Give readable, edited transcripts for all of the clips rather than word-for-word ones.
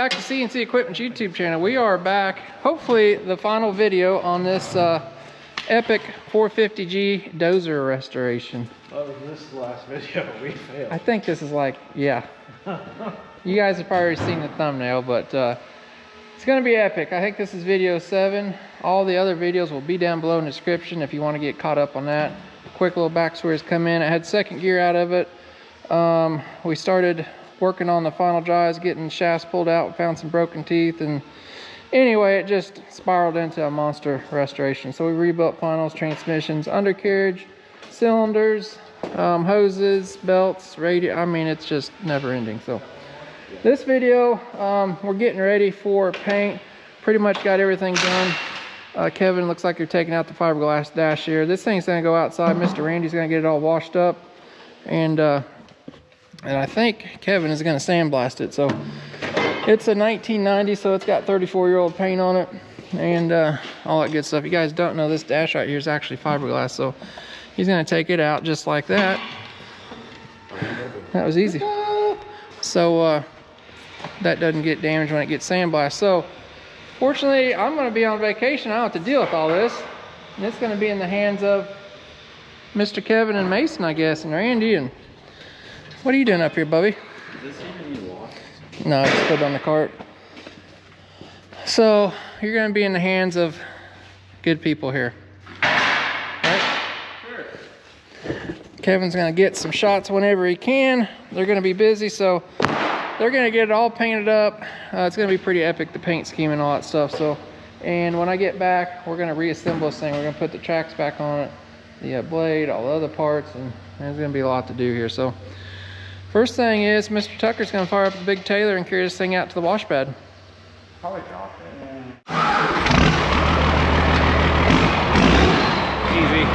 back to CNC Equipment's YouTube channel. We are back, hopefully the final video on this epic 450G dozer restoration. Oh, this is the last video. We failed. I think this is like, yeah. You guys have probably seen the thumbnail, but it's gonna be epic. I think this is video 7. All the other videos will be down below in the description if you want to get caught up on that. Quick little backstory has come in. I had second gear out of it. We started working on the final drives, getting shafts pulled out, found some broken teeth, and anyway, it just spiraled into a monster restoration. So we rebuilt finals, transmissions, undercarriage, cylinders, hoses, belts, radio. I mean, it's just never ending. So this video, we're getting ready for paint. Pretty much got everything done. Kevin, looks like you're taking out the fiberglass dash here. This thing's gonna go outside. Mr. Randy's gonna get it all washed up, and I think Kevin is gonna sandblast it. So it's a 1990, so it's got 34-year-old paint on it, and all that good stuff. You guys don't know, this dash right here is actually fiberglass, so he's gonna take it out just like that. That was easy. So that doesn't get damaged when it gets sandblasted. So fortunately, I'm going to be on vacation. I don't have to deal with all this. And it's going to be in the hands of Mr. Kevin and Mason, I guess, and Randy. And what are you doing up here, Bubby? Does this even need washed? No, I just put it on the cart. So you're going to be in the hands of good people here. Right? Sure. Kevin's going to get some shots whenever he can. They're going to be busy, so they're gonna get it all painted up. It's gonna be pretty epic, the paint scheme and all that stuff. So, and when I get back, we're gonna reassemble this thing. We're gonna put the tracks back on it, the blade, all the other parts, and there's gonna be a lot to do here. So, first thing is, Mr. Tucker's gonna fire up the big Taylor and carry this thing out to the wash pad. Probably drop it. Easy.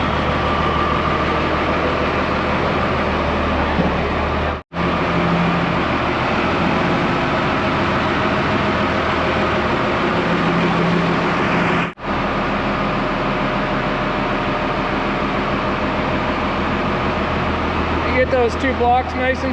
Get those 2 blocks, Mason.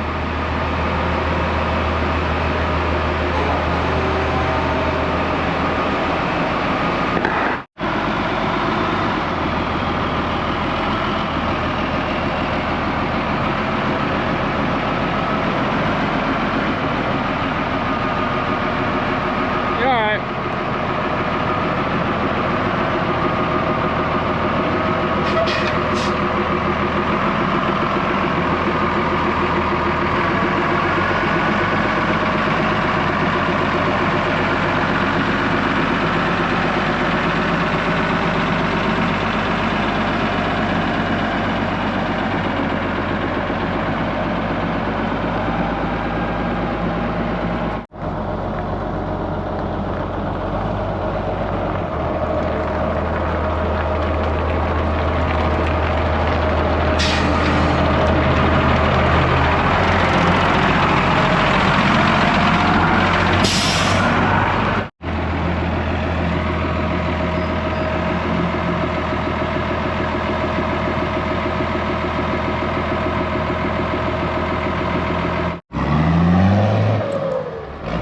You all right?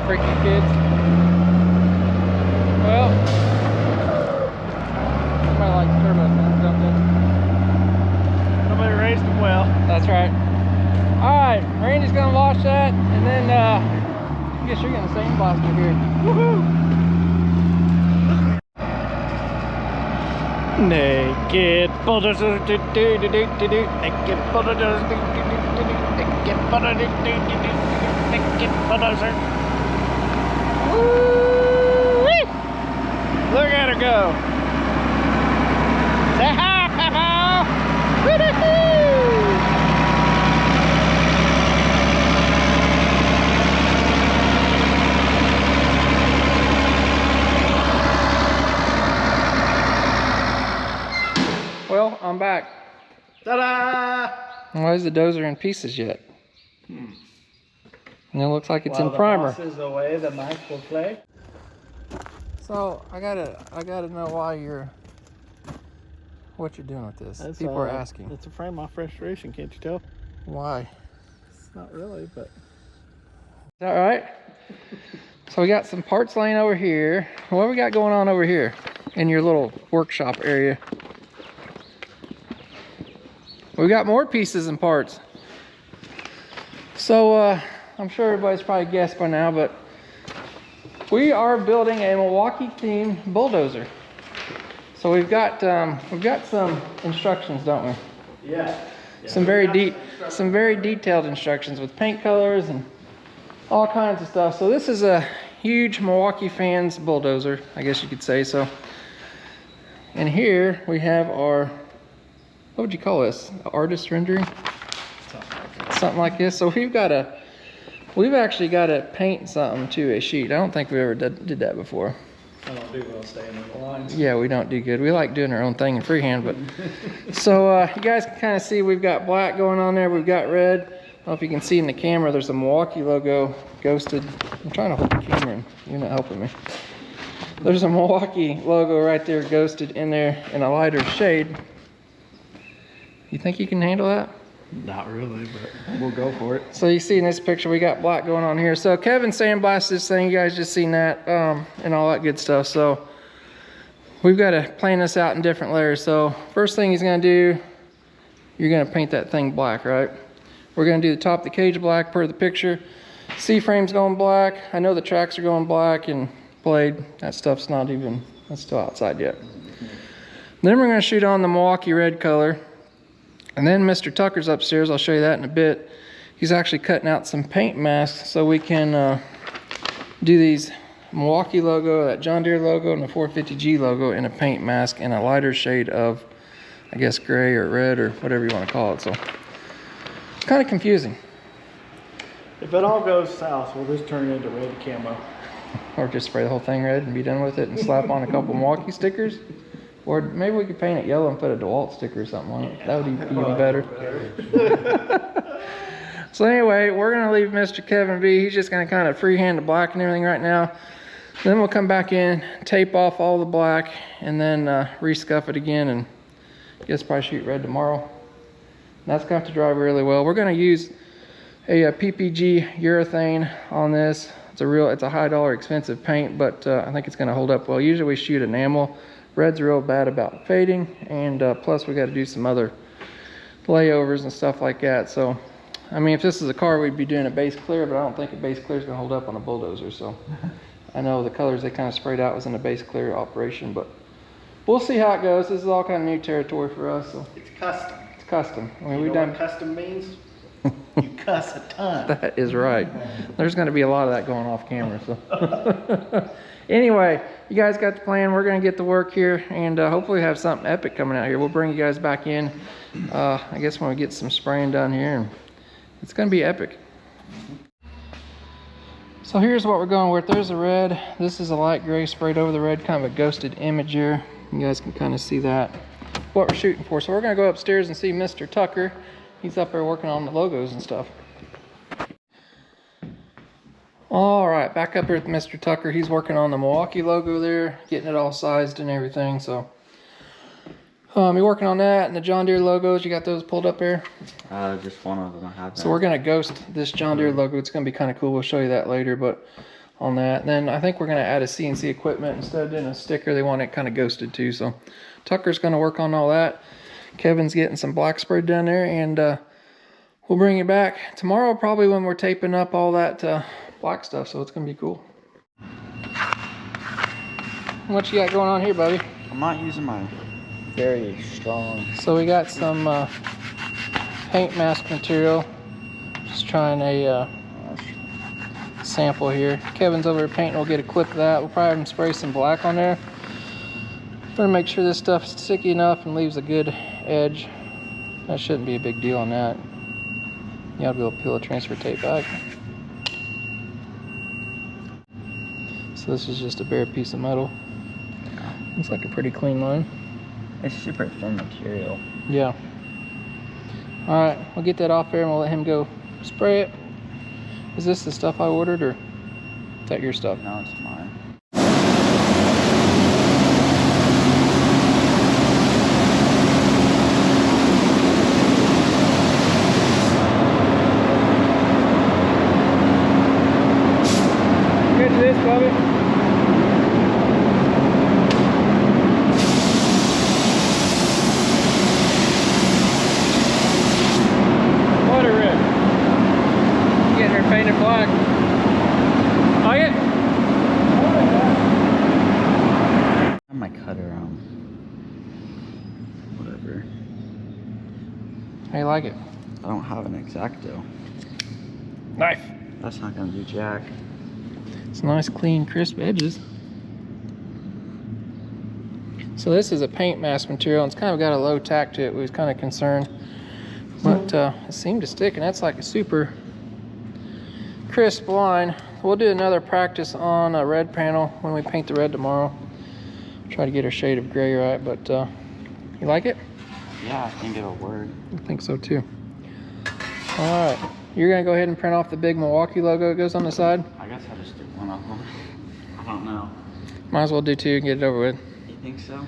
Freaking kids. Well, somebody likes turbo sounds, don't they? Somebody raised them well. That's right. Alright, Randy's gonna wash that, and then I guess you're gonna sandblast it here. Woohoo! Naked bulldozer, naked bulldozer, naked bulldozer, naked bulldozer. Woo-wee! Look at her go. Say hi, Papa. Woo-hoo! Well, I'm back. Ta-da! Why is the dozer in pieces yet? And it looks like it's in primer. While the boss is away, the mic will play. So I gotta know why what you're doing with this. People are asking. It's a frame off restoration, can't you tell? Why? It's not really, but Is that right? So we got some parts laying over here. What we got going on over here in your little workshop area? We got more pieces and parts. So I'm sure everybody's probably guessed by now, but we are building a Milwaukee themed bulldozer. So we've got some instructions, don't we? Yeah. Some very detailed instructions with paint colors and all kinds of stuff. So this is a huge Milwaukee fans bulldozer, I guess you could say. So, and here we have our, what would you call this? Artist rendering? Something like this. So we've actually got to paint something to a sheet. I don't think we ever did that before. I don't do well staying in the lines. Yeah, we don't do good. We like doing our own thing in freehand, but so you guys can kind of see we've got black going on there. We've got red. I don't know if you can see in the camera, there's a Milwaukee logo ghosted. I'm trying to hold the camera and you're not helping me. There's a Milwaukee logo right there ghosted in there in a lighter shade. You think you can handle that? Not really, but we'll go for it. So you see in this picture, we got black going on here. So Kevin sandblasted this thing. You guys just seen that and all that good stuff. So we've got to plan this out in different layers. So first thing he's going to do, you're going to paint that thing black, right? We're going to do the top of the cage black per the picture. C-frame's going black. I know the tracks are going black, and blade, that stuff's not even, that's still outside yet. Then we're going to shoot on the Milwaukee red color. And then Mr. Tucker's upstairs. I'll show you that in a bit. He's actually cutting out some paint masks so we can do these Milwaukee logo, that John Deere logo, and the 450G logo in a paint mask in a lighter shade of, I guess, gray or red or whatever you want to call it. So it's kind of confusing. If it all goes south, we'll just turn it into red camo. Or just spray the whole thing red and be done with it and slap on a couple Milwaukee stickers. Or maybe we could paint it yellow and put a DeWalt sticker or something on it. That would be even better. So anyway, we're going to leave Mr. Kevin B. He's just going to kind of freehand the black and everything right now. Then we'll come back in, tape off all the black, and then re-scuff it again, and I guess probably shoot red tomorrow. And that's going to have to dry really well. We're going to use a PPG urethane on this. It's a high dollar expensive paint, but I think it's going to hold up well. Usually we shoot enamel. Red's real bad about fading, and plus we got to do some other layovers and stuff like that. So I mean, if this is a car, we'd be doing a base clear, but I don't think a base clear is going to hold up on a bulldozer. So I know the colors they kind of sprayed out was in a base clear operation, but we'll see how it goes. This is all kind of new territory for us. So It's custom. it's custom. I mean, You we've know done what custom means? You cuss a ton. That is right. There's going to be a lot of that going off camera. So anyway, you guys got the plan. We're going to get to work here, and hopefully have something epic coming out here. We'll bring you guys back in, I guess, when we get some spraying done here, and it's going to be epic. So here's what we're going with. There's the red. This is a light gray sprayed over the red, kind of a ghosted image here. You guys can kind of see that, what we're shooting for. So we're going to go upstairs and see Mr. Tucker. He's up there working on the logos and stuff. All right, back up here with Mr. Tucker. He's working on the Milwaukee logo there, getting it all sized and everything. So you're working on that, and the John Deere logos. You got those pulled up there? Just one of them I have. So we're gonna ghost this John Deere logo. It's gonna be kind of cool. We'll show you that later, but on that. And then I think we're gonna add a CNC equipment instead of doing a sticker. They want it kind of ghosted too. So Tucker's gonna work on all that. Kevin's getting some black sprayed down there, and we'll bring you back tomorrow, probably when we're taping up all that black stuff. So it's gonna be cool. What you got going on here, buddy? I'm not using my very strong. So we got some paint mask material. Just trying a sample here. Kevin's over here painting. We'll get a clip of that. We'll probably have him spray some black on there. We're gonna make sure this stuff's sticky enough and leaves a good edge. That shouldn't be a big deal on that. You ought to be able to peel the transfer tape back. So this is just a bare piece of metal. Looks like a pretty clean line. It's super thin material. Yeah. All right, we'll get that off there and we'll let him go spray it. Is this the stuff I ordered, or is that your stuff? No, it's mine. Get to this of it. What a rip. Getting her painted black. Like it? I have my cutter on. Whatever. How you like it? I don't have an X-Acto. Knife. That's not gonna do jack. It's nice, clean, crisp edges. So this is a paint mask material, and it's kind of got a low tack to it. We was kind of concerned, but it seemed to stick, and that's like a super crisp line. We'll do another practice on a red panel when we paint the red tomorrow. Try to get our shade of gray right, but you like it? Yeah, I think it'll work. I think so too. All right, you're gonna go ahead and print off the big Milwaukee logo that goes on the side? I guess I'll just do one of them. I don't know. Might as well do two and get it over with. You think so?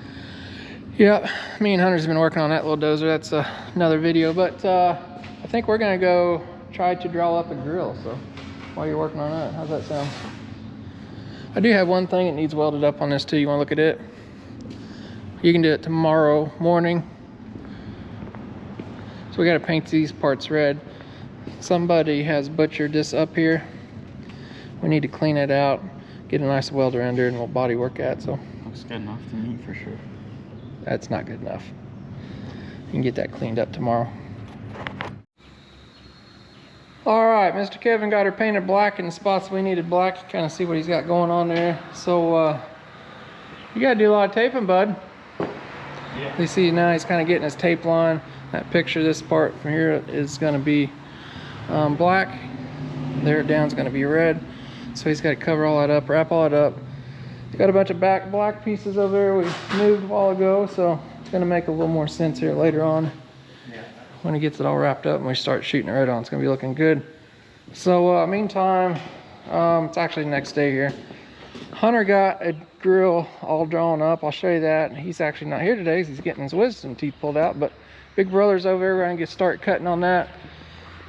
Yeah, me and Hunter's been working on that little dozer. That's another video, but I think we're gonna go try to draw up a grill. So while you're working on that, how's that sound? I do have one thing that needs welded up on this too. You wanna look at it? You can do it tomorrow morning. So we gotta paint these parts red. Somebody has butchered this up here. We need to clean it out, get a nice welder under, and we'll body work at. So Looks good enough to me for sure. that's not good enough. You can get that cleaned up tomorrow. All right, Mr. Kevin got her painted black in the spots we needed black. Kind of see what he's got going on there. So you gotta do a lot of taping, bud. Yeah. You see now he's kind of getting his tape line. That picture, this part from here is gonna be black. There down's gonna be red. So he's got to cover all that up, wrap all that up. Got a bunch of back black pieces over there we moved a while ago, so it's gonna make a little more sense here later on. When he gets it all wrapped up and we start shooting it right on, it's gonna be looking good. So meantime, it's actually the next day here. Hunter got a grill all drawn up. I'll show you that. He's actually not here today because he's getting his wisdom teeth pulled out, but big brother's over there. We're gonna start cutting on that.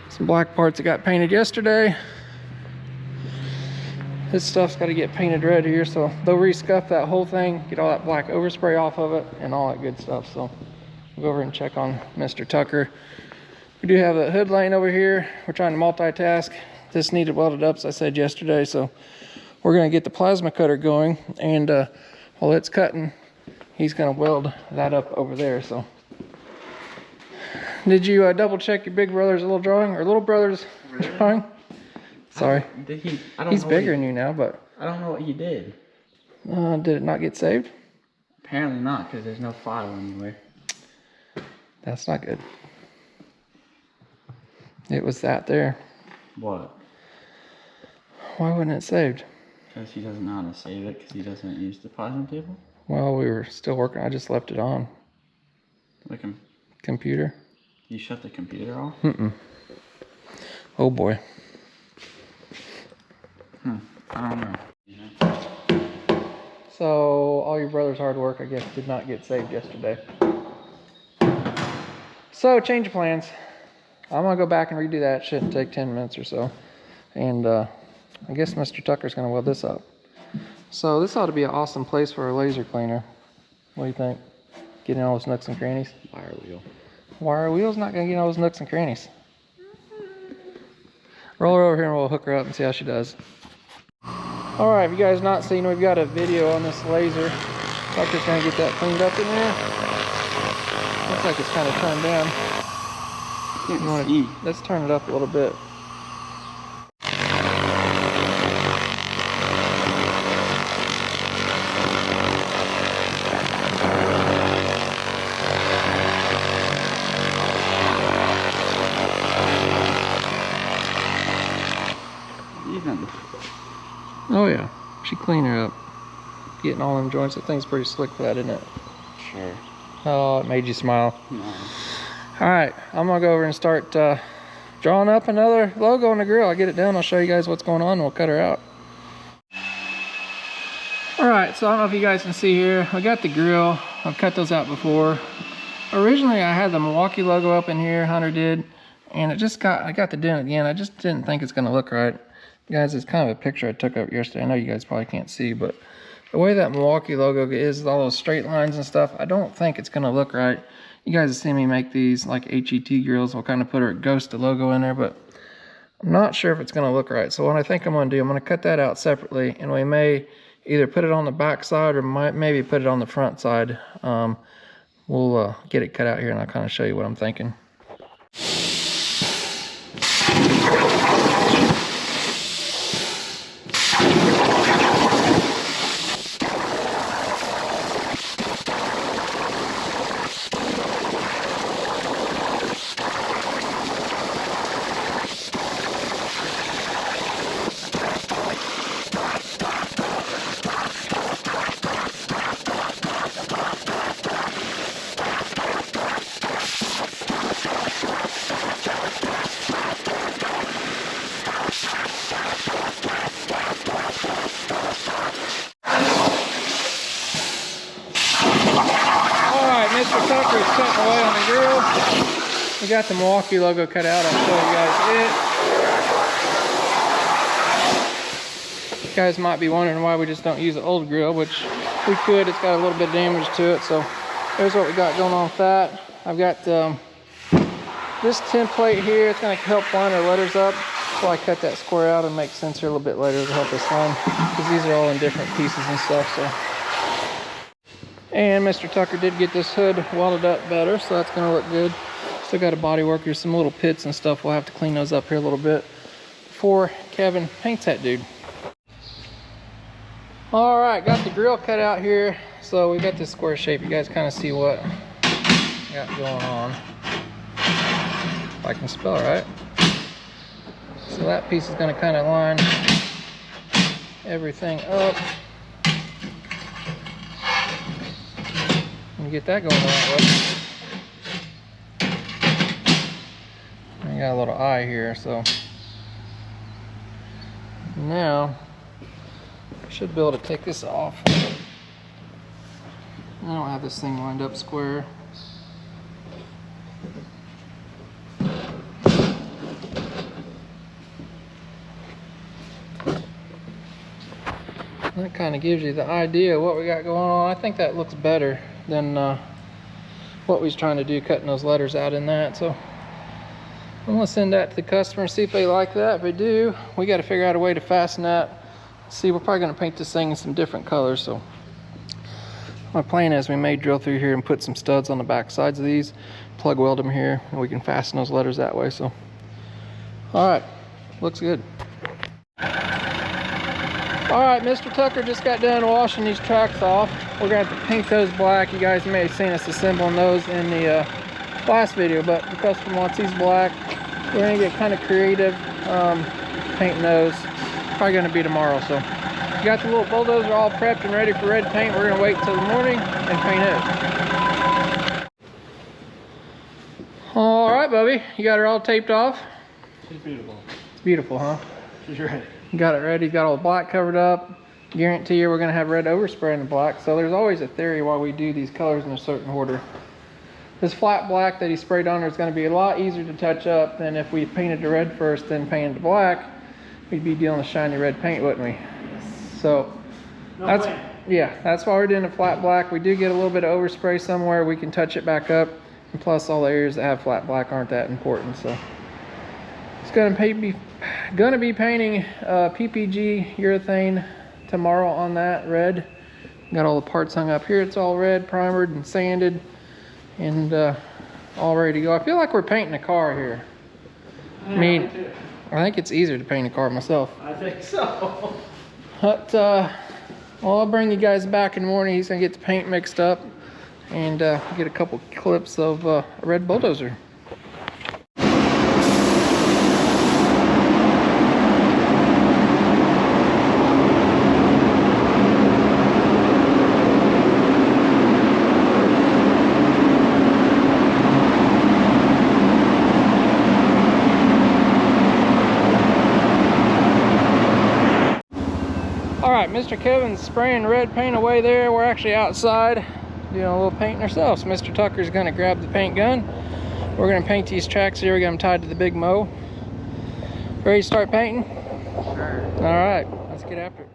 Some black parts that got painted yesterday. This stuff's got to get painted red here, so they'll rescuff that whole thing, get all that black overspray off of it, and all that good stuff. So we'll go over and check on Mr. Tucker. We do have a hood lane over here. We're trying to multitask. This needed welded up, as I said yesterday, so we're going to get the plasma cutter going, and while it's cutting, he's going to weld that up over there. So did you double check your big brother's little drawing, or little brother's drawing? Sorry. He's bigger than you now, but I don't know what he did. did it not get saved? Apparently not, because there's no file anywhere. That's not good. It was that there. What? Why wasn't it saved? Because he doesn't know how to save it, because he doesn't use the plasma table? Well, we were still working. I just left it on. Like him. Computer. You shut the computer off? Oh boy. I don't know. So all your brother's hard work, I guess, did not get saved yesterday. So change of plans. I'm gonna go back and redo that. It shouldn't take 10 minutes or so. And I guess Mr. Tucker's gonna weld this up. So this ought to be an awesome place for a laser cleaner. What do you think? Getting all those nooks and crannies? Wire wheel. Wire wheel's not gonna get all those nooks and crannies. Roll her over here and we'll hook her up and see how she does. All right, if you guys not seen, we've got a video on this laser. Tucker's gonna get that cleaned up in there. Looks like it's kind of turned down. Let's turn it up a little bit. Oh yeah, she cleaned her up. Getting all them joints. That thing's pretty slick for that, isn't it? Sure. Oh, it made you smile. No. All right, I'm gonna go over and start drawing up another logo on the grill. I'll get it done. I'll show you guys what's going on and we'll cut her out. All right, so I don't know if you guys can see here. I got the grill. I've cut those out before. Originally, I had the Milwaukee logo up in here, Hunter did, and I got to doing it again. I just didn't think it's gonna look right. Guys, it's kind of a picture I took up yesterday. I know you guys probably can't see, but the way that Milwaukee logo is, all those straight lines and stuff, I don't think it's gonna look right. You guys have seen me make these like HET grills. We'll kind of put our Ghost logo in there, but I'm not sure if it's gonna look right. So what I think I'm gonna do, I'm gonna cut that out separately, and we may either put it on the back side or maybe put it on the front side. We'll get it cut out here and I'll kind of show you what I'm thinking. Mr. Tucker's cutting away on the grill. We got the Milwaukee logo cut out. I'll show you guys it. You guys might be wondering why we just don't use the old grill, which we could. It's got a little bit of damage to it. So there's what we got going on with that. I've got this template here. It's going to help line our letters up. So I cut that square out and make sense here a little bit later to help us line, because these are all in different pieces and stuff. So. And Mr. Tucker did get this hood welded up better, so that's gonna look good. Still got a body work here, some little pits and stuff. We'll have to clean those up here a little bit before Kevin paints that dude. All right, got the grill cut out here. So we got this square shape. You guys kind of see what I got going on. If I can spell right. So that piece is gonna kind of line everything up. Get that going the right way. I got a little eye here, so now I should be able to take this off. I don't have this thing lined up square. That kind of gives you the idea of what we got going on. I think that looks better than what we was trying to do, cutting those letters out in that. So I'm gonna send that to the customer and see if they like that. If they do, we got to figure out a way to fasten that. See, we're probably gonna paint this thing in some different colors. So my plan is we may drill through here and put some studs on the back sides of these, plug weld them here, and we can fasten those letters that way. So all right, looks good. All right, Mr. Tucker just got done washing these tracks off. We're gonna have to paint those black. You guys may have seen us assembling those in the last video, but the customer wants these black. We're gonna get kind of creative painting those. Probably gonna be tomorrow. So you got the little bulldozer all prepped and ready for red paint. We're gonna wait until the morning and paint it. All right, Bubby, you got her all taped off? She's beautiful. It's beautiful, huh? She's ready. Got it ready, got all the black covered up. Guarantee you we're gonna have red overspray in the black. So there's always a theory why we do these colors in a certain order. This flat black that he sprayed on there is gonna be a lot easier to touch up than if we painted the red first, then painted the black. We'd be dealing with shiny red paint, wouldn't we? So that's why we're doing a flat black. We do get a little bit of overspray somewhere. We can touch it back up. And plus all the areas that have flat black aren't that important. So it's gonna be painting PPG urethane tomorrow on that red. Got all the parts hung up here. It's all red, primered and sanded, and all ready to go. I feel like we're painting a car here. Yeah, I mean, I think it's easier to paint a car myself. I think so. But well, I'll bring you guys back in the morning. He's gonna get the paint mixed up and get a couple clips of a red bulldozer. Alright, Mr. Kevin's spraying red paint away there. We're actually outside doing a little painting ourselves. Mr. Tucker's gonna grab the paint gun. We're gonna paint these tracks here. We got them tied to the big mow. Ready to start painting? Sure. All right, let's get after it.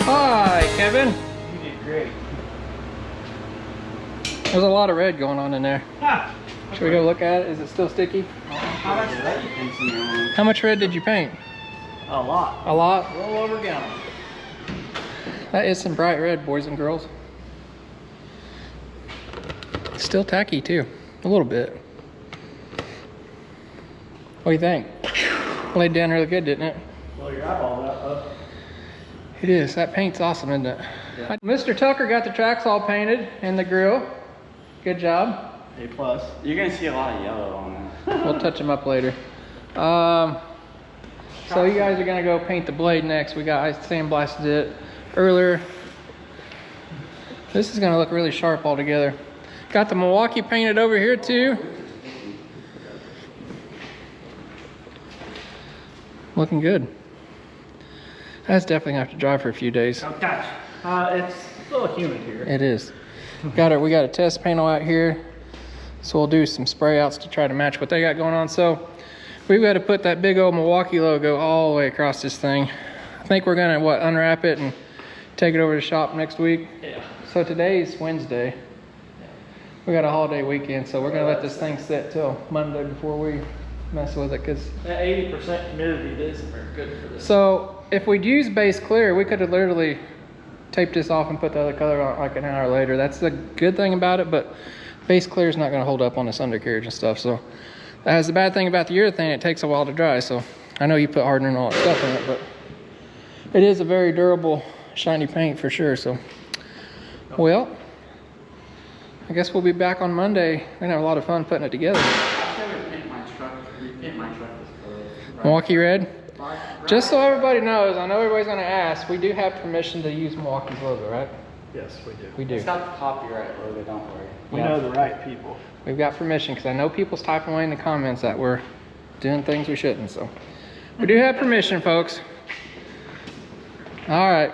Hi, Kevin. You did great. There's a lot of red going on in there. Should we go look at it? Is it still sticky? How much red you paint in your one? How much red did you paint? A lot. A lot? A little over a gallon. That is some bright red, boys and girls. It's still tacky too, a little bit. What do you think? Laid down really good, didn't it? Well, your eyeball that up. It is. That paint's awesome, isn't it? Yeah. Mr. Tucker got the tracks all painted and the grill. Good job. A+. You're gonna see a lot of yellow on it. We'll touch them up later. So you guys are gonna go paint the blade next. I sandblasted it earlier. This is gonna look really sharp all together. Got the Milwaukee painted over here too. Looking good. That's definitely gonna have to dry for a few days. Oh, gosh. It's a little humid here. It is. We got a test panel out here. So we'll do some spray outs to try to match what they got going on. So we've got to put that big old Milwaukee logo all the way across this thing. I think we're gonna unwrap it and take it over to the shop next week. Yeah. So today's Wednesday. We got a holiday weekend, so we're gonna let this thing sit till Monday before we mess with it, because That 80% humidity isn't very good for this. so if we'd use base clear, we could have literally taped this off and put the other color on like an hour later. That's the good thing about it, but base clear is not going to hold up on this undercarriage and stuff. So that's the bad thing about the urethane. It takes a while to dry. So I know you put hardener and all that stuff in it, but it is a very durable, shiny paint for sure. So, well, I guess we'll be back on Monday. We're gonna have a lot of fun putting it together. After we paint my truck, this color. Milwaukee red. Just so everybody knows, I know everybody's gonna ask, we do have permission to use Milwaukee's logo, right? Yes, we do. We do. It's got the copyright logo, don't worry. We know the right people. We've got permission, because I know people's typing away in the comments that we're doing things we shouldn't. So we do have permission, folks. All right.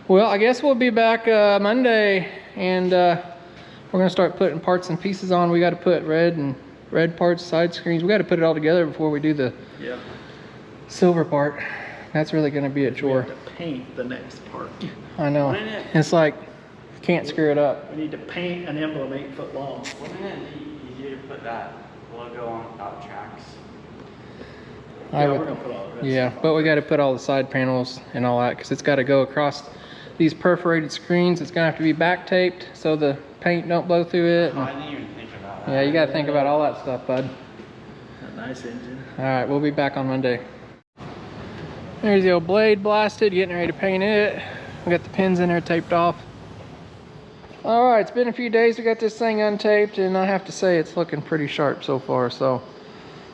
Well, I guess we'll be back Monday, and we're gonna start putting parts and pieces on. We got to put red parts, side screens. We got to put it all together before we do the silver part. That's really gonna be a We chore. have to paint the next part. I know. Wouldn't it- It's like can't screw it up. We need to paint an emblem 8 foot long. Wouldn't it be easier to put that logo on without tracks? I Yeah, would- we're gonna put all the rest Yeah, of it but we got to put all the side panels and all that, because it's got to go across these perforated screens. It's gonna have to be back taped so the paint don't blow through it. Oh, I didn't even think about that. Yeah, you got to think about all that stuff, bud. a nice engine. All right, we'll be back on Monday. There's the old blade blasted, getting ready to paint it. We got the pins in there taped off. All right, it's been a few days. We got this thing untaped, and I have to say it's looking pretty sharp so far. So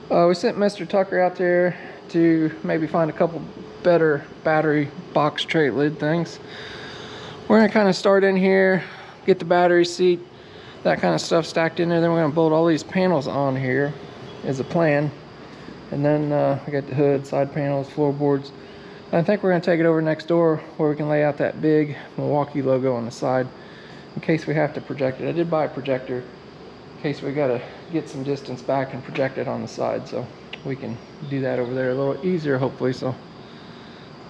we sent Mr. Tucker out there to maybe find a couple better battery box tray lid things. We're gonna kind of start in here, get the battery seat, that kind of stuff stacked in there. Then we're gonna bolt all these panels on here is a plan. And then we got the hood, side panels, floorboards. I think we're gonna take it over next door where we can lay out that big Milwaukee logo on the side in case we have to project it. I did buy a projector in case we gotta get some distance back and project it on the side, so we can do that over there a little easier hopefully. So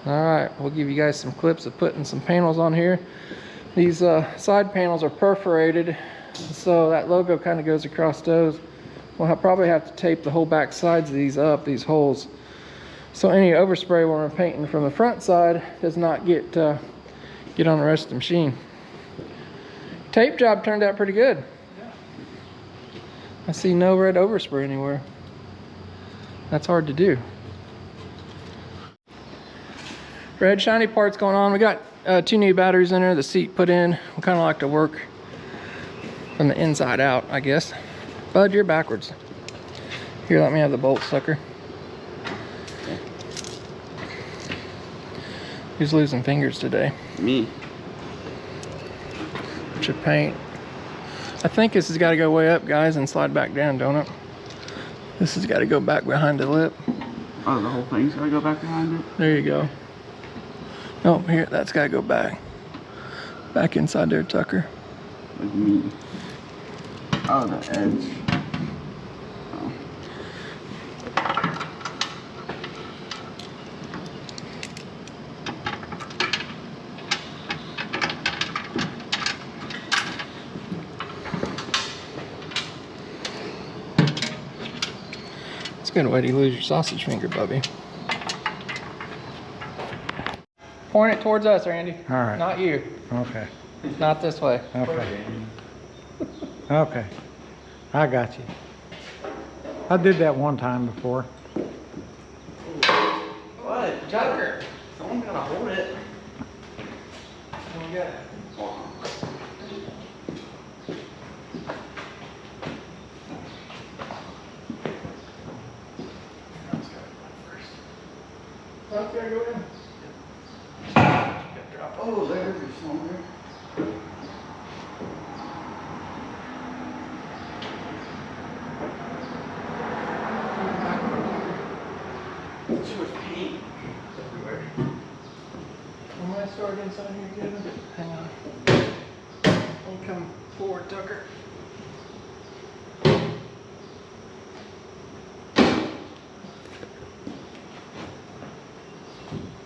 all right, we'll give you guys some clips of putting some panels on here. These side panels are perforated, so that logo kind of goes across those. We'll probably have to tape the whole back sides of these up, these holes, so any overspray when we're painting from the front side does not get get on the rest of the machine. Tape job turned out pretty good. I see no red overspray anywhere. That's hard to do. Red shiny parts going on. We got 2 new batteries in there, the seat put in. We kind of like to work from the inside out, I guess. Bud, you're backwards. Here, let me have the bolt sucker. Who's losing fingers today? Me. Bunch of paint. I think this has got to go way up, guys, and slide back down, don't it? This has got to go back behind the lip. Oh, the whole thing's gotta go back behind it? There you go. Oh, here, that's got to go back. Back inside there, Tucker. What do you mean? Oh, the edge. Oh. It's a good way to lose your sausage finger, Bubby. Point it towards us, Randy. All right. Not you. Okay. Not this way. Okay. Okay. I got you. I did that one time before. What? Tucker. Someone gotta hold it. We got it. Let's go in. Oh, there's your cylinder. Too much paint everywhere. I'm gonna start inside here, Kevin. Hang on. Don't come forward, Tucker.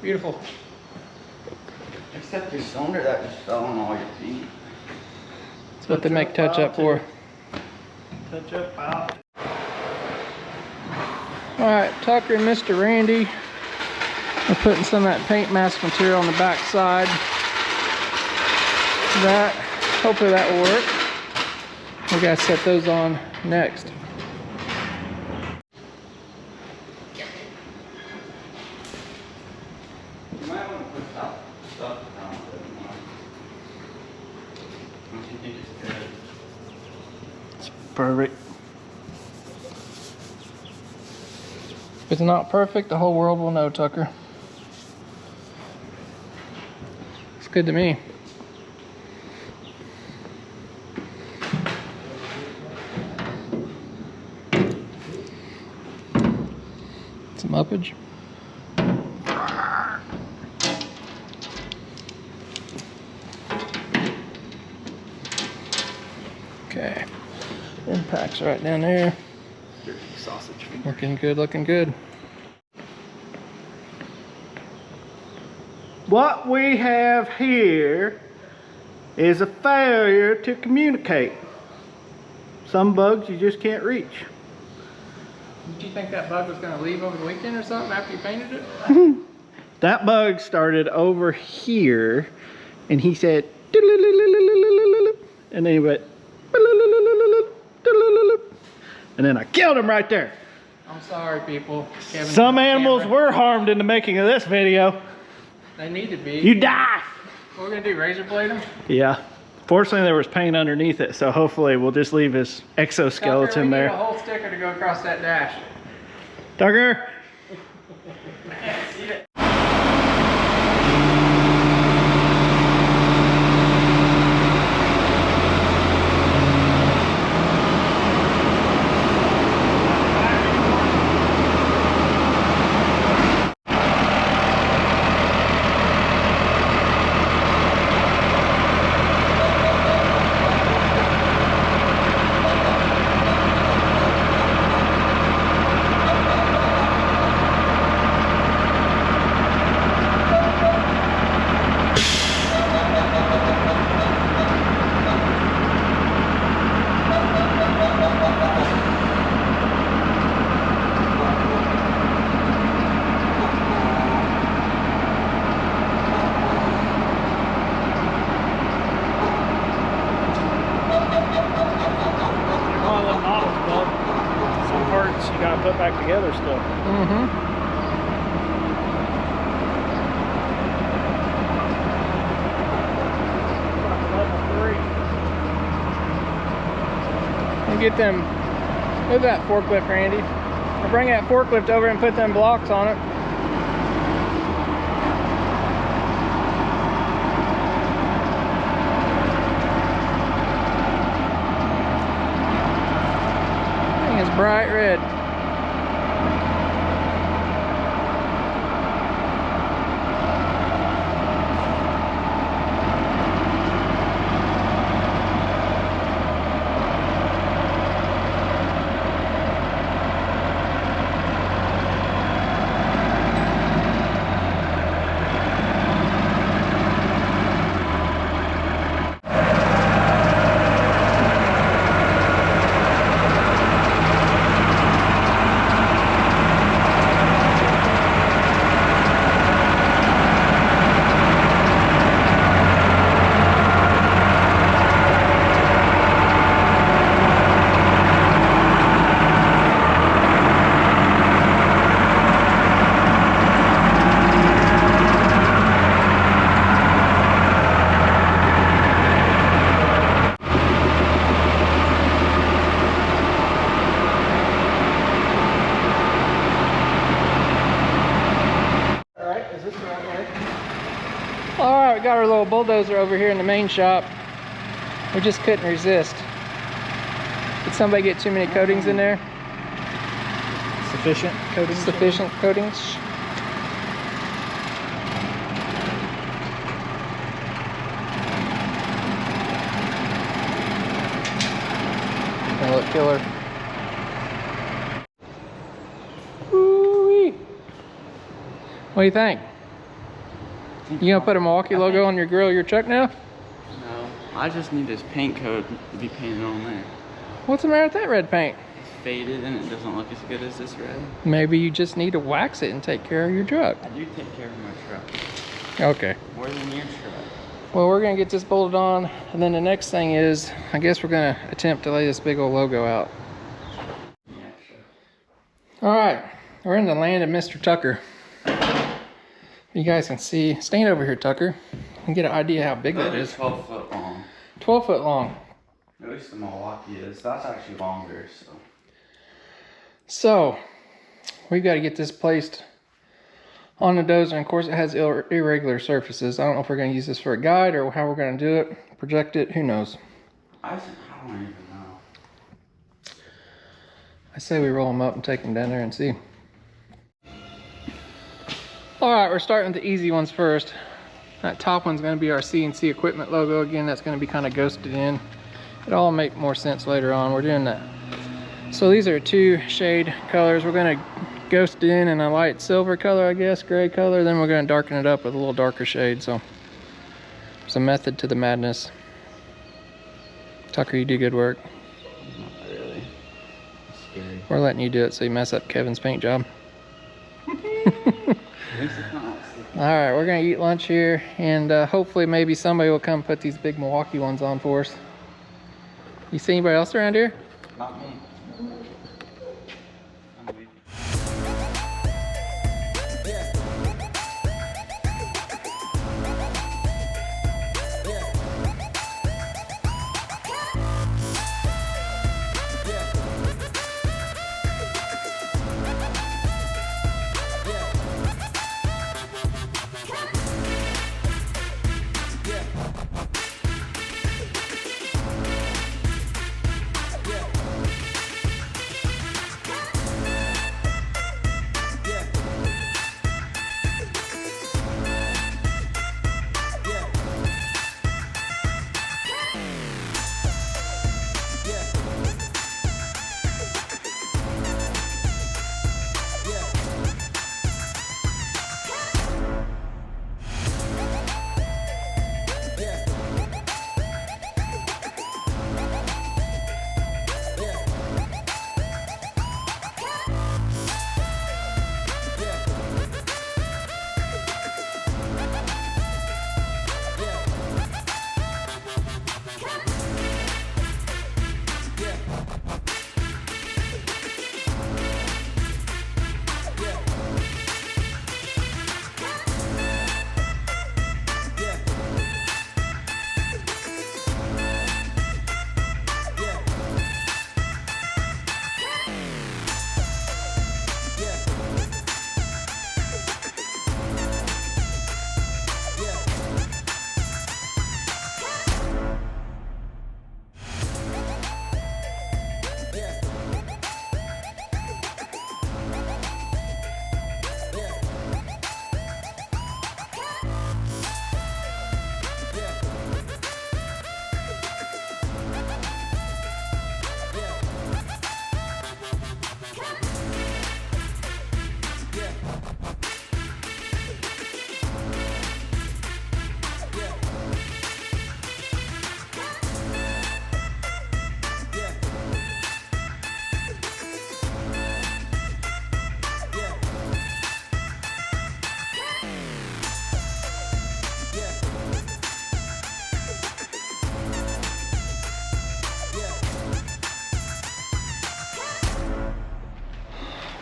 Beautiful. Except your cylinder that just fell on all your paint. That's what they make touch up for. Touch up out. All right, Tucker and Mr. Randy are putting some of that paint mask material on the back side. Hopefully that will work. We gotta set those on next. You might want to put stuff down a bit more. Don't you think it's good? It's perfect. If it's not perfect, the whole world will know, Tucker. It's good to me. Some uppage. Okay. Impact's right down there. Sausage finger. Looking good, looking good. What we have here is a failure to communicate. Some bugs you just can't reach. Did you think that bug was going to leave over the weekend or something after you painted it? That bug started over here and he said, and then he went, and then I killed him right there. I'm sorry, people. Kevin's Some on animals camera. were harmed in the making of this video. They need to be. You die. What we're going to do, razor blade them? Yeah. Fortunately, there was paint underneath it, so hopefully we'll just leave his Tucker, exoskeleton we need there. a whole sticker to go across that dash. Tucker. See it. other stuff. Mm-hmm. And get them, move that forklift, Randy. Or bring that forklift over and put them blocks on it. Thing is bright red. Alright, we got our little bulldozer over here in the main shop. We just couldn't resist. Did somebody get too many coatings in there? Sufficient coatings? Sufficient coatings? Gonna look killer. Woo-wee. What do you think? You gonna put a Milwaukee logo on your grill of your truck now? No, I just need this paint coat to be painted on there. What's the matter with that red paint? It's faded and it doesn't look as good as this red. Maybe you just need to wax it and take care of your truck. I do take care of my truck. Okay. More than your truck. Well, we're gonna get this bolted on, and then the next thing is, I guess we're gonna attempt to lay this big old logo out. Yeah, sure. All right, we're in the land of Mr. Tucker. You guys can see, stand over here, Tucker, and get an idea how big that is. 12 foot long. 12 foot long. At least the Milwaukee is. That's actually longer, so. So, we've got to get this placed on the dozer, and of course it has irregular surfaces. I don't know if we're going to use this for a guide or how we're going to do it, project it, who knows. I don't even know. I say we roll them up and take them down there and see. All right, we're starting with the easy ones first. That top one's going to be our CNC equipment logo. Again, that's going to be kind of ghosted in. It'll all make more sense later on. We're doing that. So these are two shade colors. We're going to ghost it in a light silver color, I guess, gray color. Then we're going to darken it up with a little darker shade. So there's a method to the madness. Tucker, you do good work. Not really. It's scary. We're letting you do it so you mess up Kevin's paint job. All right, we're gonna eat lunch here, and hopefully maybe somebody will come put these big Milwaukee ones on for us. You see anybody else around here? Not me. I'm leaving.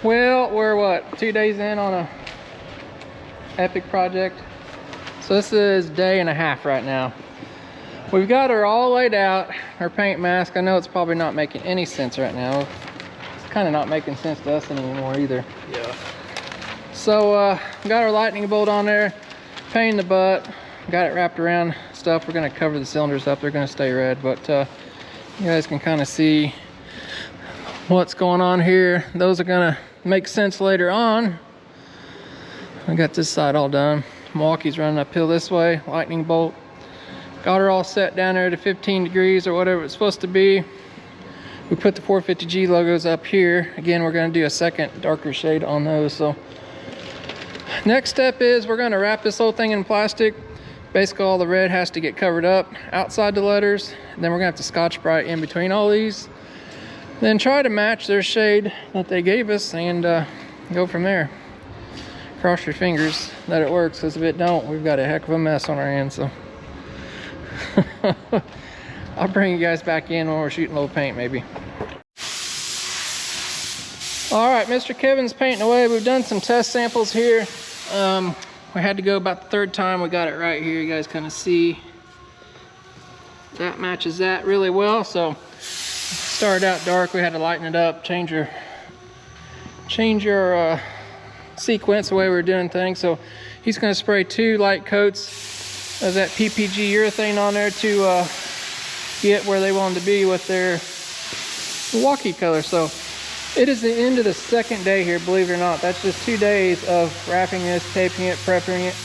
Well, we're what, 2 days in on a epic project. So this is day and a half right now. We've got her all laid out, her paint mask. I know it's probably not making any sense right now. It's kind of not making sense to us anymore either. Yeah. So got our lightning bolt on there, pain in the butt, got it wrapped around stuff. We're gonna cover the cylinders up, they're gonna stay red, but you guys can kind of see what's going on here. Those are gonna make sense later on. I got this side all done. Milwaukee's running uphill this way, lightning bolt. Got her all set down there to 15 degrees or whatever it's supposed to be. We put the 450G logos up here. Again, we're gonna do a second darker shade on those. So next step is we're gonna wrap this whole thing in plastic. Basically all the red has to get covered up outside the letters. And then we're gonna have to Scotch-Brite in between all these. Then try to match their shade that they gave us and go from there. Cross your fingers that it works, because if it don't, we've got a heck of a mess on our hands. So I'll bring you guys back in when we're shooting a little paint maybe. All right, Mr. Kevin's painting away. We've done some test samples here. We had to go about the third time. We got it right here. You guys kind of see that matches that really well. So started out dark. We had to lighten it up, change your sequence, the way we were doing things. So he's going to spray 2 light coats of that PPG urethane on there to get where they want to be with their Milwaukee color. So it is the end of the second day here, believe it or not. That's just 2 days of wrapping this, taping it, prepping it.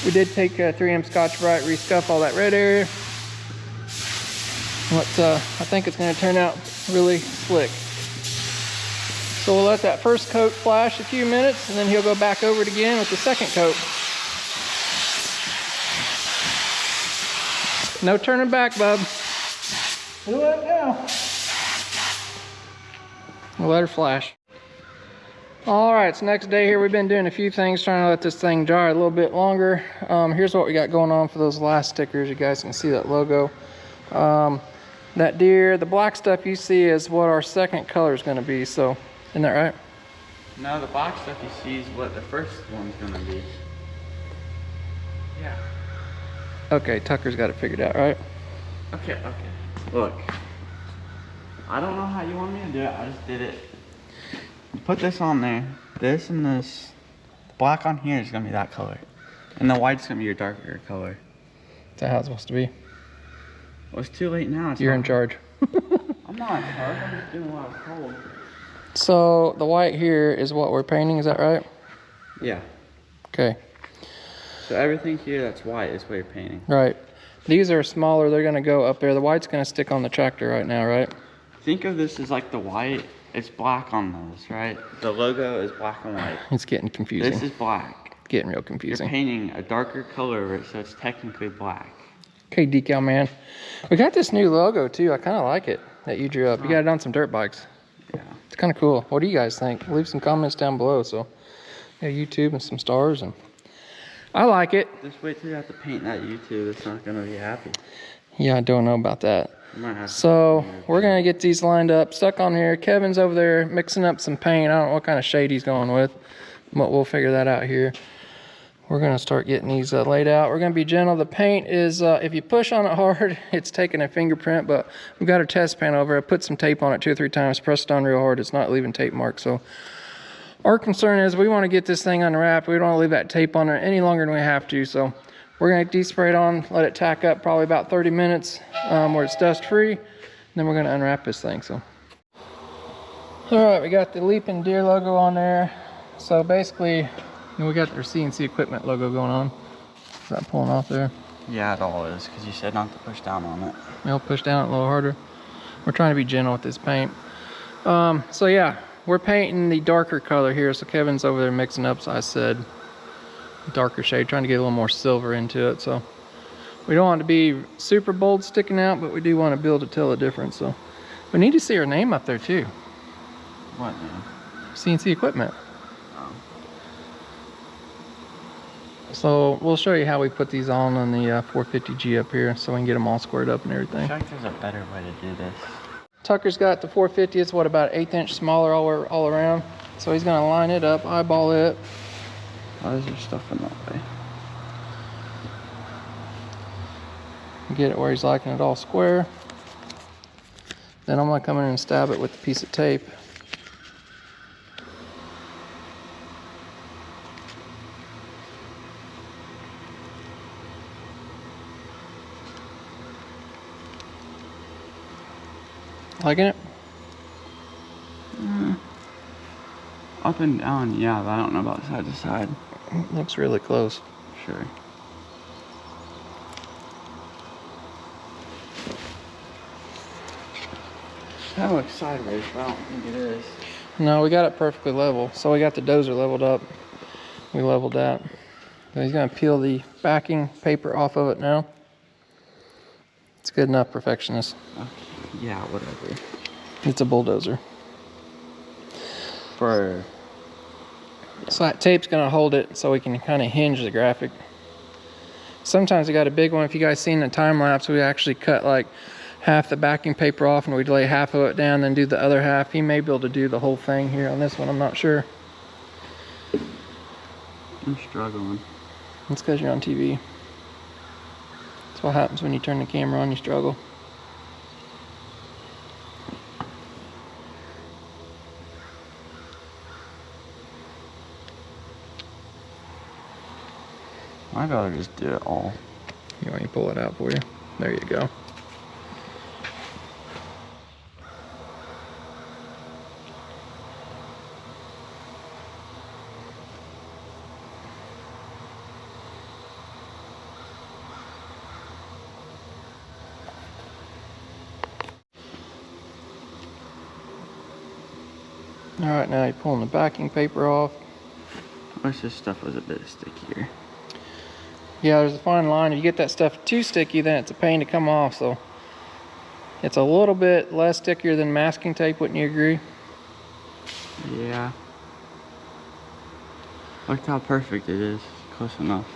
We did take 3M Scotch-Brite, re-scuff all that red area. But I think it's going to turn out really slick. So we'll let that first coat flash a few minutes, and then he'll go back over it again with the second coat. No turning back, bub. Do it now. We'll let her flash. All right, it's next day here. We've been doing a few things, trying to let this thing dry a little bit longer. Here's what we got going on for those last stickers. You guys can see that logo. That deer, the black stuff you see is what our second color is going to be. So, isn't that right? No, the black stuff you see is what the first one's gonna be. Yeah. Okay, Tucker's got it figured out, right? Okay. Look. I don't know how you want me to do it. I just did it. Put this on there. This and this. The black on here is gonna be that color. And the white's gonna be your darker color. Is that how it's supposed to be? Well, it's too late now. You're in charge. I'm not in charge. I'm just doing what I was told. So the white here is what we're painting, is that right? Yeah. Okay. So everything here that's white is what you're painting. Right. These are smaller, they're gonna go up there. The white's gonna stick on the tractor right now, right? Think of this as like the white. It's black on those, right? The logo is black and white. It's getting confusing. This is black. Getting real confusing. You're painting a darker color over it, so it's technically black. Okay, decal man. We got this new logo too. I kind of like it that you drew up. You got it on some dirt bikes. Yeah. It's kind of cool. What do you guys think? Leave some comments down below. So, yeah, YouTube and some stars, and I like it. Just wait till you have to paint that YouTube. It's not gonna be happy. Yeah, I don't know about that. You might have to So we're gonna get these lined up, stuck on here. Kevin's over there mixing up some paint. I don't know what kind of shade he's going with, but we'll figure that out here. We're gonna start getting these laid out. We're gonna be gentle. The paint is, if you push on it hard, it's taking a fingerprint, but we've got our test pan over. I put some tape on it 2 or 3 times, pressed it on real hard. It's not leaving tape marks. So our concern is we wanna get this thing unwrapped. We don't wanna leave that tape on there any longer than we have to. So we're gonna de-spray it on, let it tack up probably about 30 minutes where it's dust free. And then we're gonna unwrap this thing, so. All right, we got the Leaping Deer logo on there. So basically, we got their CNC equipment logo going on. Is that pulling off there? Yeah, it all is, because you said not to push down on it. We'll push down a little harder. We're trying to be gentle with this paint. So yeah, we're painting the darker color here. So Kevin's over there mixing up, so I said darker shade, trying to get a little more silver into it. So we don't want it to be super bold sticking out, but we do want to be able to tell the difference. So we need to see our name up there too. What name? CNC equipment. So we'll show you how we put these on the 450G up here, so we can get them all squared up and everything. I feel like there's a better way to do this. Tucker's got the 450. It's what, about 1/8 inch smaller all around. So he's gonna line it up, eyeball it. Why is there stuff in that way? Get it where he's liking it all square. Then I'm gonna come in and stab it with a piece of tape. Liking it? Up and down, yeah, but I don't know about side to side. Looks really close. Sure. That looks sideways, but I don't think it is. No, we got it perfectly level. So we got the dozer leveled up. We leveled that. So he's gonna peel the backing paper off of it now. It's good enough, perfectionist. Okay. Yeah, whatever. It's a bulldozer. For So that tape's gonna hold it so we can kind of hinge the graphic. Sometimes we got a big one. If you guys seen the time lapse, we actually cut like half the backing paper off and we'd lay half of it down, then do the other half. He may be able to do the whole thing here on this one, I'm not sure. I'm struggling. It's because you're on TV. That's what happens when you turn the camera on, you struggle. I gotta just do it all. You want me to pull it out for you? There you go. All right, now you're pulling the backing paper off. I wish this stuff was a bit stickier. Yeah, there's a fine line. If you get that stuff too sticky, then it's a pain to come off. So it's a little bit less stickier than masking tape, wouldn't you agree? Yeah. Look how perfect it is. Close enough.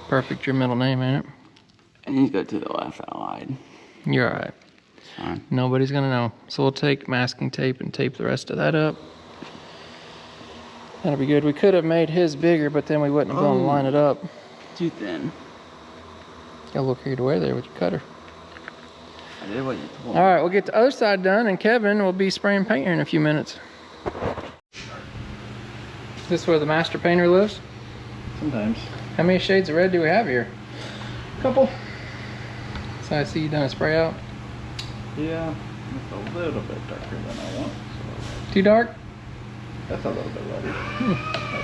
Perfect, your middle name, ain't it? And he's got to the left outline. You're all right. It's fine. Nobody's gonna know. So we'll take masking tape and tape the rest of that up. That'll be good. We could have made his bigger, but then we wouldn't have been able to line it up. Too thin. Got a little carried away there with your cutter. I did what you told All me. right, we'll get the other side done, and Kevin will be spraying paint here in a few minutes. This is where the master painter lives? Sometimes. How many shades of red do we have here? Couple. So I see you done a spray out. Yeah, it's a little bit darker than I want. So Too dark? that's a little bit lighter. That'll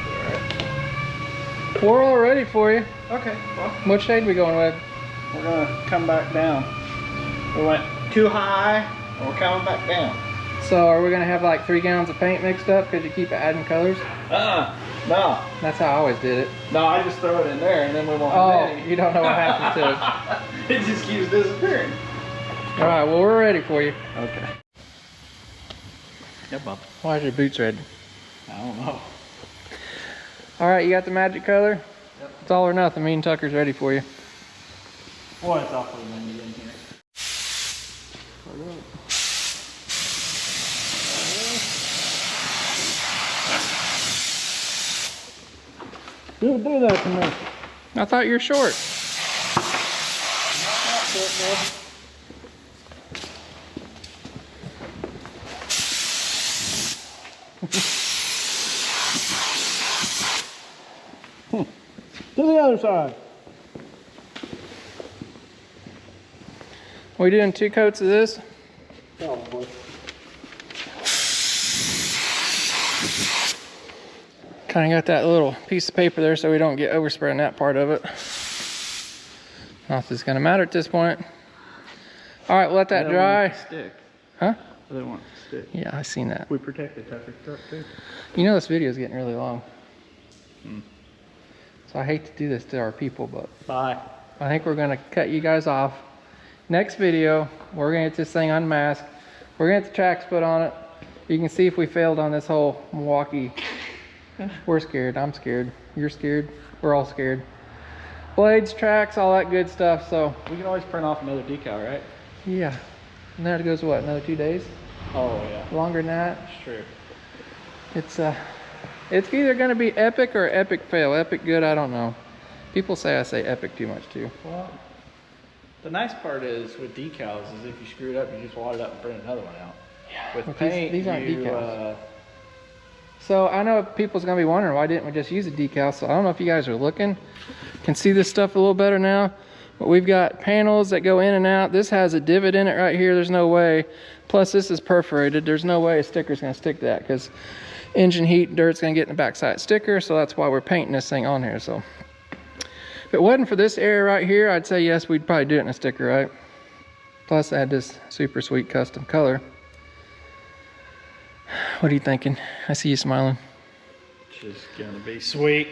be alright. We're all ready for you. Okay, well, What shade we going with? we're gonna come back down. We went too high, and we're coming back down. So are we gonna have like 3 gallons of paint mixed up because you keep adding colors? No. That's how I always did it. No, I just throw it in there and then we won't Oh, have any. you don't know what happened to it. It just keeps disappearing. All right, well, we're ready for you. Okay. Yep, Bob. Why is your boots red? I don't know. All right, you got the magic color? Yep. It's all or nothing. Me and Tucker's ready for you. Boy, it's awfully windy in here. Don't do that to me. I thought you were short. To the other side. We doing 2 coats of this? Probably. Kind of got that little piece of paper there so we don't get overspraying that part of it. Not that it's gonna matter at this point. All right, we'll let that dry. Stick. Huh? I didn't want it to stick. Yeah, I seen that. We protected Tucker's truck too. You know this video is getting really long. So I hate to do this to our people, but Bye. I think we're gonna cut you guys off. Next video, we're gonna get this thing unmasked. We're gonna get the tracks put on it. You can see if we failed on this whole Milwaukee. We're scared, I'm scared. You're scared, we're all scared. Blades, tracks, all that good stuff, so. We can always print off another decal, right? Yeah. And that goes what, another 2 days? Oh yeah. Longer than that? It's true. It's either gonna be epic or epic fail. Epic good, I don't know. People say I say epic too much too. Well, the nice part is with decals is if you screw it up, you just wad it up and print another one out. Yeah, With paint, these aren't you, decals. So I know people's gonna be wondering why didn't we just use a decal. So I don't know if you guys are looking, can see this stuff a little better now. But we've got panels that go in and out. This has a divot in it right here. There's no way. Plus this is perforated. There's no way a sticker's gonna stick to that because engine heat and dirt's gonna get in the backside sticker. So that's why we're painting this thing on here. So if it wasn't for this area right here, I'd say yes, we'd probably do it in a sticker, right? Plus I had this super sweet custom color. What are you thinking? I see you smiling. It's just gonna be sweet.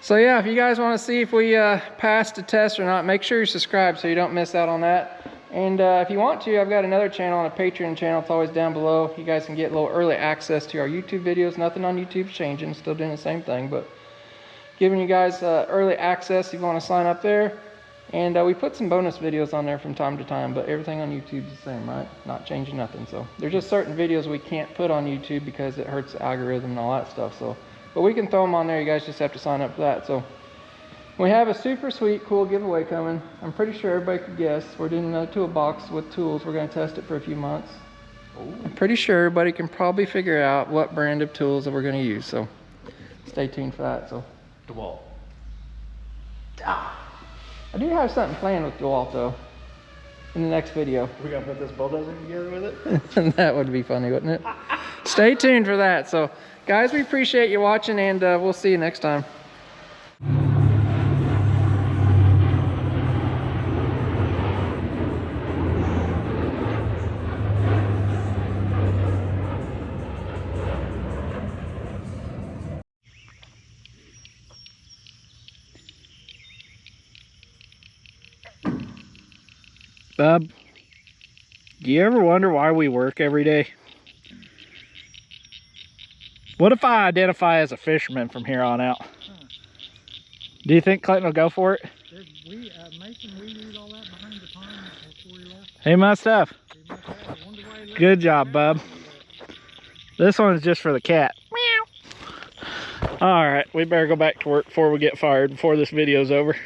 So yeah, if you guys want to see if we passed the test or not, make sure you subscribe so you don't miss out on that. And if you want to, I've got another channel on a Patreon channel. It's always down below. You guys can get a little early access to our YouTube videos. Nothing on YouTube's changing. Still doing the same thing, but giving you guys early access if you want to sign up there. And we put some bonus videos on there from time to time, but everything on YouTube is the same, right? Not changing nothing. So there's just certain videos we can't put on YouTube because it hurts the algorithm and all that stuff. So, but we can throw them on there. You guys just have to sign up for that. So we have a super sweet, cool giveaway coming. I'm pretty sure everybody could guess. We're doing another toolbox with tools. We're going to test it for a few months. Ooh. I'm pretty sure everybody can probably figure out what brand of tools that we're going to use. So stay tuned for that. So DeWalt. I do have something planned with DeWalt though in the next video. We gonna put this bulldozer together with it? That would be funny, wouldn't it? Stay tuned for that. So guys, we appreciate you watching, and we'll see you next time. Bub, do you ever wonder why we work every day? What if I identify as a fisherman from here on out? Do you think Clinton will go for it? Mason, we need all that behind the pond before he left. He must have. He must have. I wonder why he left. Good job, Bub. This one is just for the cat. Meow. All right, we better go back to work before we get fired, before this video's over.